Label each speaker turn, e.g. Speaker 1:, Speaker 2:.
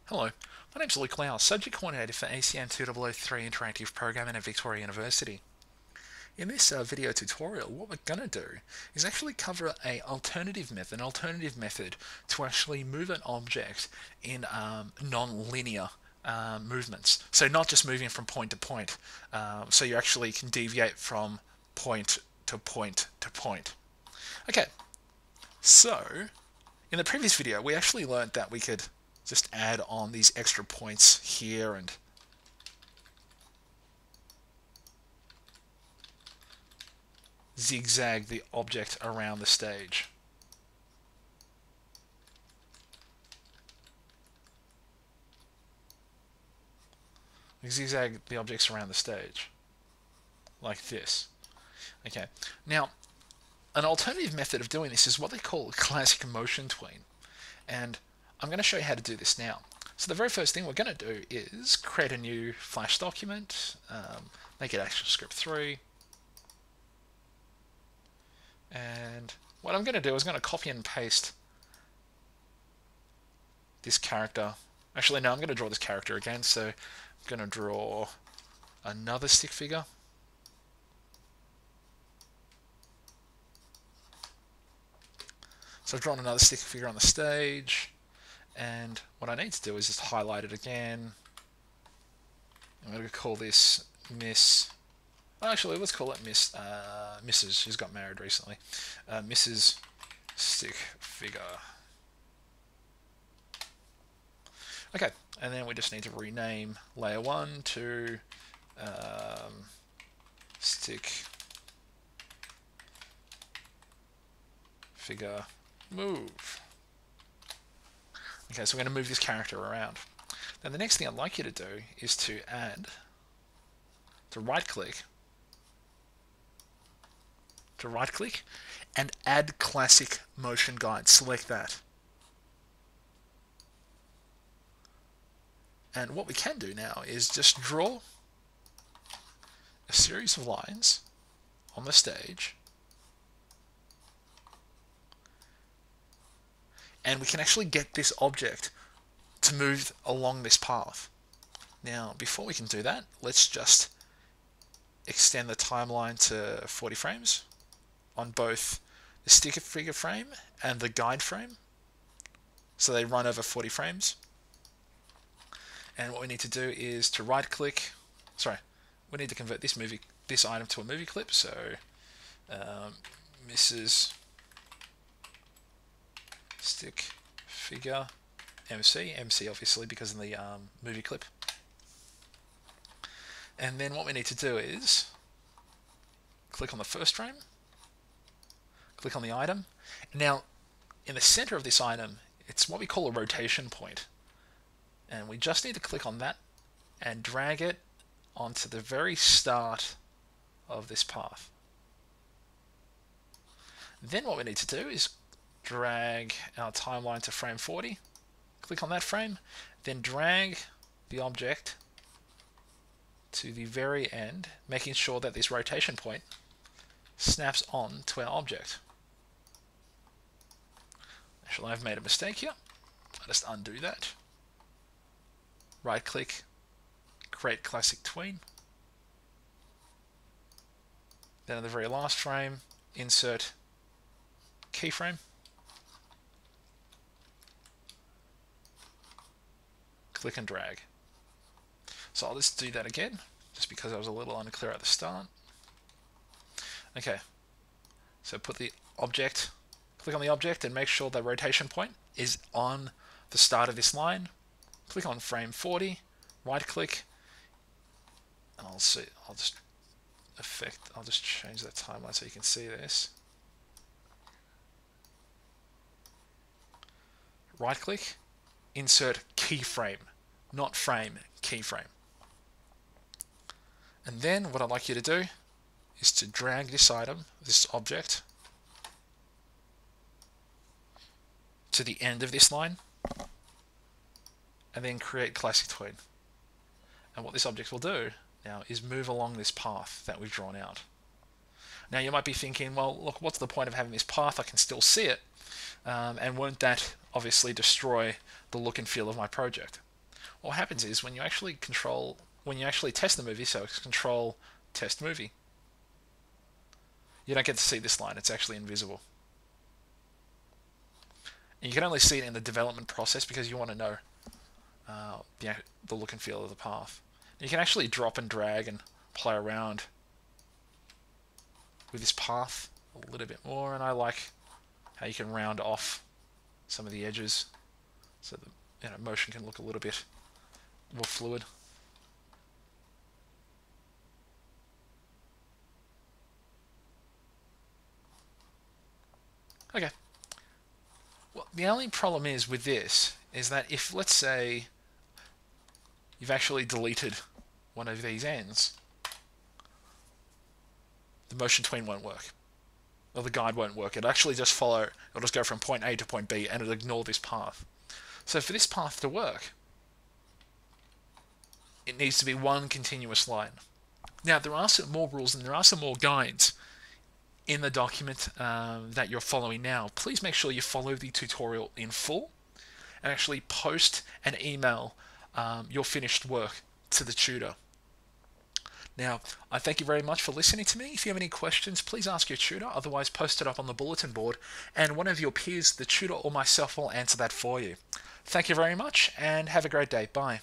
Speaker 1: Hello, my name's Luke Lau, Subject Coordinator for ACM 2003 Interactive Programming at Victoria University. In this video tutorial, what we're going to do is actually cover an alternative method to actually move an object in non-linear movements. So not just moving from point to point, so you actually can deviate from point to point to point. Okay, so in the previous video, we actually learned that we could just add on these extra points here and zigzag the object around the stage. We zigzag the objects around the stage like this. Okay, now an alternative method of doing this is what they call a classic motion tween, and I'm going to show you how to do this now. So the very first thing we're going to do is create a new Flash document, make it ActionScript 3, and what I'm going to do is I'm going to copy and paste this character. Actually, no, I'm going to draw this character again, so I'm going to draw another stick figure. So I've drawn another stick figure on the stage, and what I need to do is just highlight it again. I'm going to call this Miss. Well, actually, let's call it Mrs. She's got married recently. Mrs. Stick Figure. Okay, and then we just need to rename layer 1 to Stick Figure Move. Okay, so we're going to move this character around. Then the next thing I'd like you to do is to right click and add classic motion guide. Select that. And what we can do now is just draw a series of lines on the stage, and we can actually get this object to move along this path. Now, before we can do that, let's just extend the timeline to 40 frames on both the stick figure frame and the guide frame, so they run over 40 frames. And what we need to do is to right click, we need to convert this item to a movie clip, so Mrs. Stick Figure MC obviously because of the movie clip. And then what we need to do is click on the first frame, click on the item. Now, in the center of this item, it's what we call a rotation point. And we just need to click on that and drag it onto the very start of this path. Then what we need to do is drag our timeline to frame 40, click on that frame, then drag the object to the very end, making sure that this rotation point snaps on to our object. Actually, I've made a mistake here. I'll just undo that. Right click, create classic tween. Then in the very last frame, insert keyframe. Click and drag. So I'll just do that again, just because I was a little unclear at the start. Okay, so put the object, click on the object and make sure the rotation point is on the start of this line. Click on frame 40, right click, and I'll just change that timeline so you can see this. Right click, insert keyframe, not frame, keyframe. And then what I'd like you to do is to drag this item, this object, to the end of this line, and then create classic tween. And what this object will do now is move along this path that we've drawn out. Now you might be thinking, well, look, what's the point of having this path? I can still see it, and won't that obviously destroy the look and feel of my project? what happens is when you actually test the movie, so it's control test movie, you don't get to see this line. It's actually invisible. And you can only see it in the development process because you want to know the look and feel of the path. You can actually drop and drag and play around with this path a little bit more, and I like how you can round off some of the edges so the motion can look a little bit more fluid. Okay. Well, the only problem is with this is that if, let's say, you've actually deleted one of these ends, the motion tween won't work. Or the guide won't work. It'll actually just follow, it'll just go from point A to point B and it'll ignore this path. So for this path to work, it needs to be one continuous line. Now, there are some more rules and there are some more guides in the document that you're following now. Please make sure you follow the tutorial in full and actually post and email your finished work to the tutor. Now, I thank you very much for listening to me. If you have any questions, please ask your tutor. Otherwise, post it up on the bulletin board, and one of your peers, the tutor or myself, will answer that for you. Thank you very much, and have a great day. Bye.